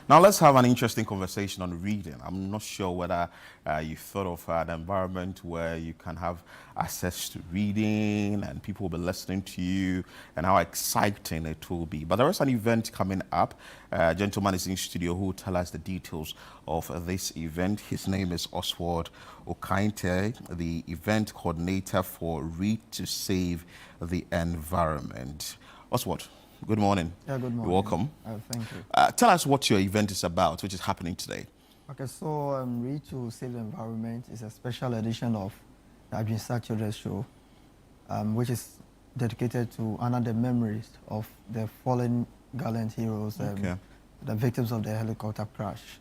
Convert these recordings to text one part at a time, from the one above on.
Now let's have an interesting conversation on reading. I'm not sure whether you thought of an environment where you can have access to reading and people will be listening to you and how exciting it will be. But there is an event coming up. A gentleman is in studio who will tell us the details of this event. His name is Oswald Okainte, the event coordinator for Read to Save the Environment. Oswald, good morning. Yeah, good morning. You're welcome. Thank you. Tell us what your event is about, which is happening today. Okay, so Read to Save the Environment is a special edition of the Adwinsa Children's Show, which is dedicated to honor the memories of the fallen gallant heroes, the victims of the helicopter crash.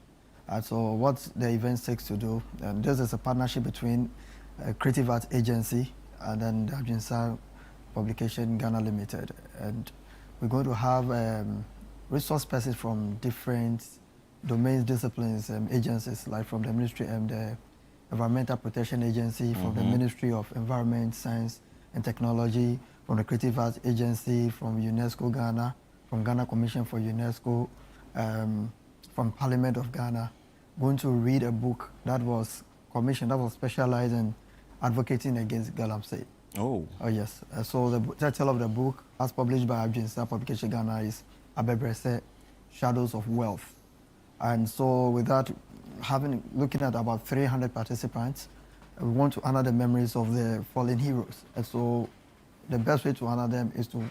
So what the event seeks to do, this is a partnership between a Creative Arts Agency and then the Adwinsa Publication Ghana Limited. And we're going to have resource persons from different domains, disciplines, agencies, like from the Ministry and the Environmental Protection Agency, from the Ministry of Environment, Science and Technology, from the Creative Arts Agency, from UNESCO Ghana, from Ghana Commission for UNESCO, from Parliament of Ghana, going to read a book that was commissioned, that was specialized in advocating against galamsey. Oh. Oh, yes. So the title of the book, as published by Adwinsa Publication Ghana, is Abebrese, Shadows of Wealth. And so with that, looking at about 300 participants, we want to honor the memories of the fallen heroes. And so the best way to honor them is to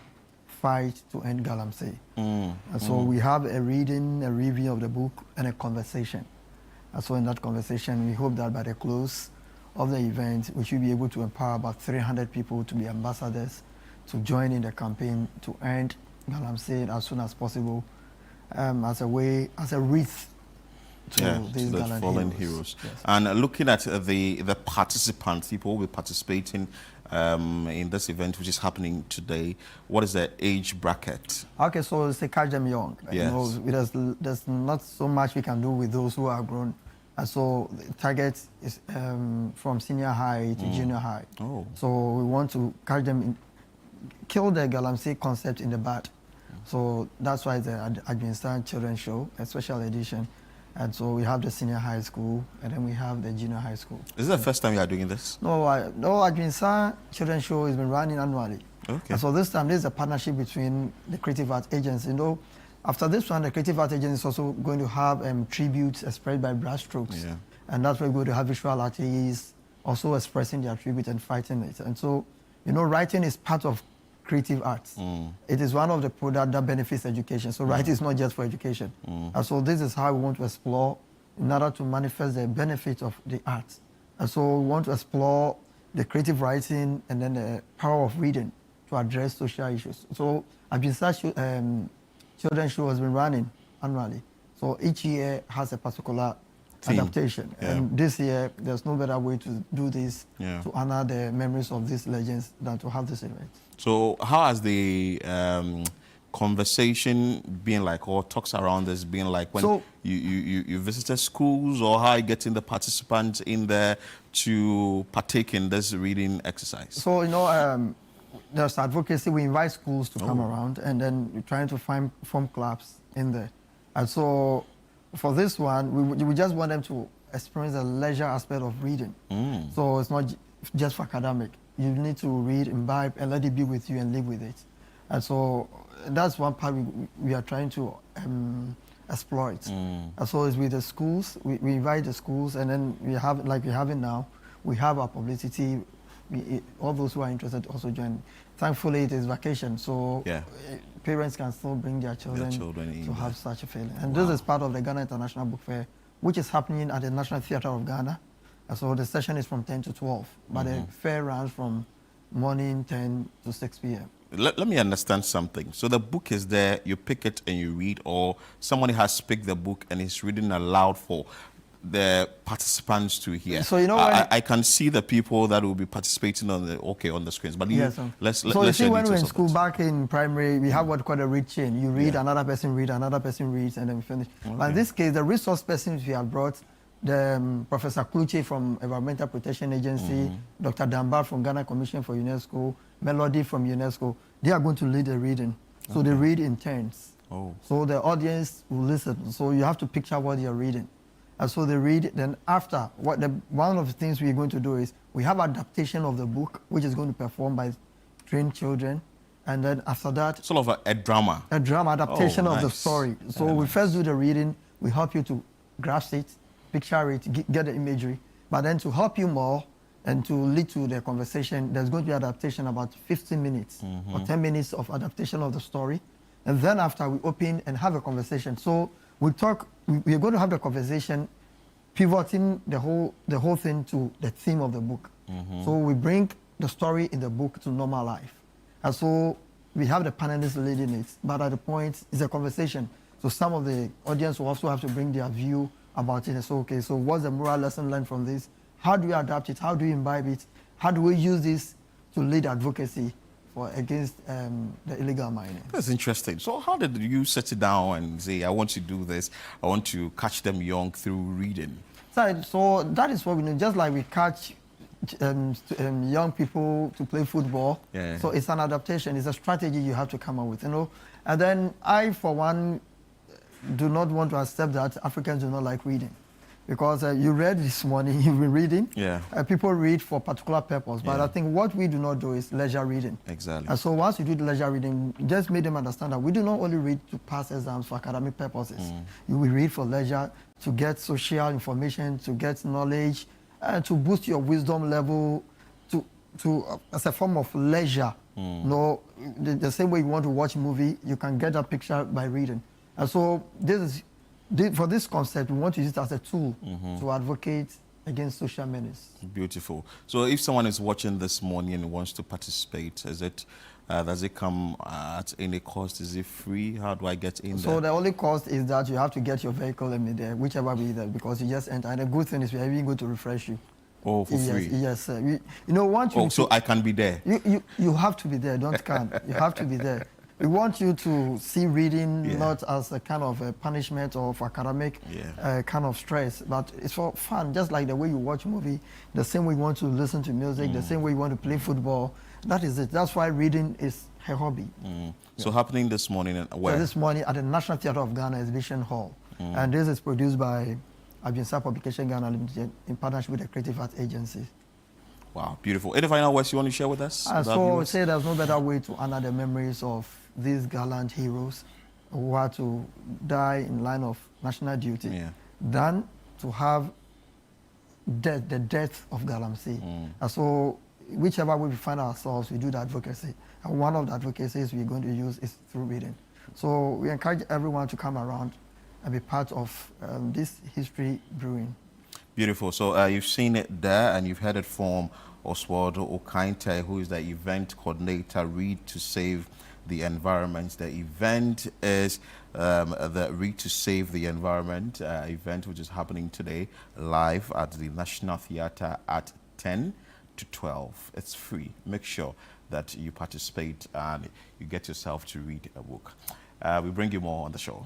fight to end galamsey. And so we have a reading, a review of the book, and a conversation. And so in that conversation, we hope that by the close of the event, we should be able to empower about 300 people to be ambassadors, to join in the campaign to end galamsey as soon as possible, as a wreath to these gallant fallen heroes. Yes. And looking at the participants, people will be participating in this event, which is happening today. What is the age bracket? Okay, so it's to catch them young. Yes. You know, there's not so much we can do with those who are grown. And so the target is from senior high to junior high. Oh. So we want to catch them, kill the galamsey concept in the bud. So that's why the Adwinsa Children's Show, a special edition. And so we have the senior high school, and then we have the junior high school. Is this the first time you are doing this? No, Adwinsa Children's Show has been running annually. Okay. And so this time, there's a partnership between the Creative Arts Agency. You know, after this one, the Creative Arts Agency is also going to have tributes expressed by brushstrokes. Yeah. And that's where we're going to have visual artists also expressing their tribute and fighting it. And so, you know, writing is part of creative arts. It is one of the products that benefits education. So writing is not just for education. And so this is how we want to explore in order to manifest the benefits of the arts. And so we want to explore the creative writing and then the power of reading to address social issues. So Adwinsa Children's Show has been running annually. So each year has a particular adaptation. Yeah. And this year, there's no better way to do this to honor the memories of these legends than to have this event. So how has the conversation been like, or talks around this been like when you visited schools, or how are you getting the participants in there to partake in this reading exercise? So, you know, there's advocacy. We invite schools to come around, and then we're trying to form clubs in there. And so for this one, we just want them to experience the leisure aspect of reading. So it's not just for academic. You need to read, imbibe, and let it be with you and live with it. And so that's one part we are trying to exploit. And so it's with the schools. We invite the schools, and then we have, like we have it now, we have our publicity. All those who are interested also join. Thankfully, it is vacation, so parents can still bring their children to have such a feeling. And this is part of the Ghana International Book Fair, which is happening at the National Theatre of Ghana. And so the session is from 10 to 12, but the fair runs from morning 10 to 6 p.m. Let me understand something. So the book is there, you pick it and you read, or somebody has picked the book and is reading aloud for the participants to hear. So you know, I can see the people that will be participating on the screens. But let's you see, when we're in school back in primary, we have what called a read chain. You read, another person reads, another person reads, and then we finish. But in this case, the resource persons we have brought, the Professor Kluche from Environmental Protection Agency, Dr. Dambar from Ghana Commission for UNESCO, Melody from UNESCO, they are going to lead the reading. So they read in turns. Oh. So the audience will listen. So you have to picture what you're reading. And so they read, then after, one of the things we're going to do is we have adaptation of the book, which is going to be performed by trained children. And then after that... Sort of a drama. A drama adaptation of the story. So we first do the reading, we help you to grasp it, picture it, get the imagery. But then to help you more and to lead to the conversation, there's going to be adaptation about 15 minutes or 10 minutes of adaptation of the story. And then after we open and have a conversation. So we're going to have the conversation pivoting the whole thing to the theme of the book. So we bring the story in the book to normal life. And so we have the panelists leading it, but at the point, it's a conversation. So some of the audience will also have to bring their view about it. And so, okay, so what's the moral lesson learned from this? How do we adapt it? How do we imbibe it? How do we use this to lead advocacy against the illegal mining? That's interesting. So how did you sit down and say, I want to do this, I want to catch them young through reading? So that is what we do. Just like we catch young people to play football. Yeah. So it's an adaptation. It's a strategy you have to come up with, And then I, for one, do not want to accept that Africans do not like reading. Because you read this morning, you've been reading. Yeah. People read for a particular purpose. But I think what we do not do is leisure reading. Exactly. And so once you do the leisure reading, just make them understand that we do not only read to pass exams for academic purposes. You will read for leisure, to get social information, to get knowledge, to boost your wisdom level, as a form of leisure. The same way you want to watch a movie, you can get a picture by reading. And so for this concept, we want to use it as a tool to advocate against social menace. Beautiful. So if someone is watching this morning and wants to participate, does it come at any cost? Is it free? How do I get in there? So the only cost is that you have to get your vehicle in there, whichever way there, because you just enter. And the good thing is we are even going to refresh you. Oh, for free? Yes, sir. So I can be there? You have to be there. Don't can. You have to be there. We want you to see reading not as a kind of a punishment or for academic kind of stress, but it's for fun, just like the way you watch a movie, the same way you want to listen to music, the same way you want to play football. That is it. That's why reading is a hobby. So happening this morning where? So this morning at the National Theatre of Ghana Exhibition Hall. And this is produced by Adwinsa Publication Ghana Limited in partnership with the Creative Arts Agency. Wow, beautiful. Any final words you want to share with us? So I would say there's no better way to honor the memories of these gallant heroes who had to die in line of national duty than to have the death of Galamsey. And so whichever way we find ourselves, we do the advocacy. And one of the advocacies we're going to use is through reading. So we encourage everyone to come around and be part of this history brewing. Beautiful. So you've seen it there and you've heard it from Oswaldo Okainte, who is the event coordinator, Read to Save the Environment. The event is the Read to Save the Environment event, which is happening today live at the National Theatre at 10 to 12. It's free. Make sure that you participate and you get yourself to read a book. We bring you more on the show.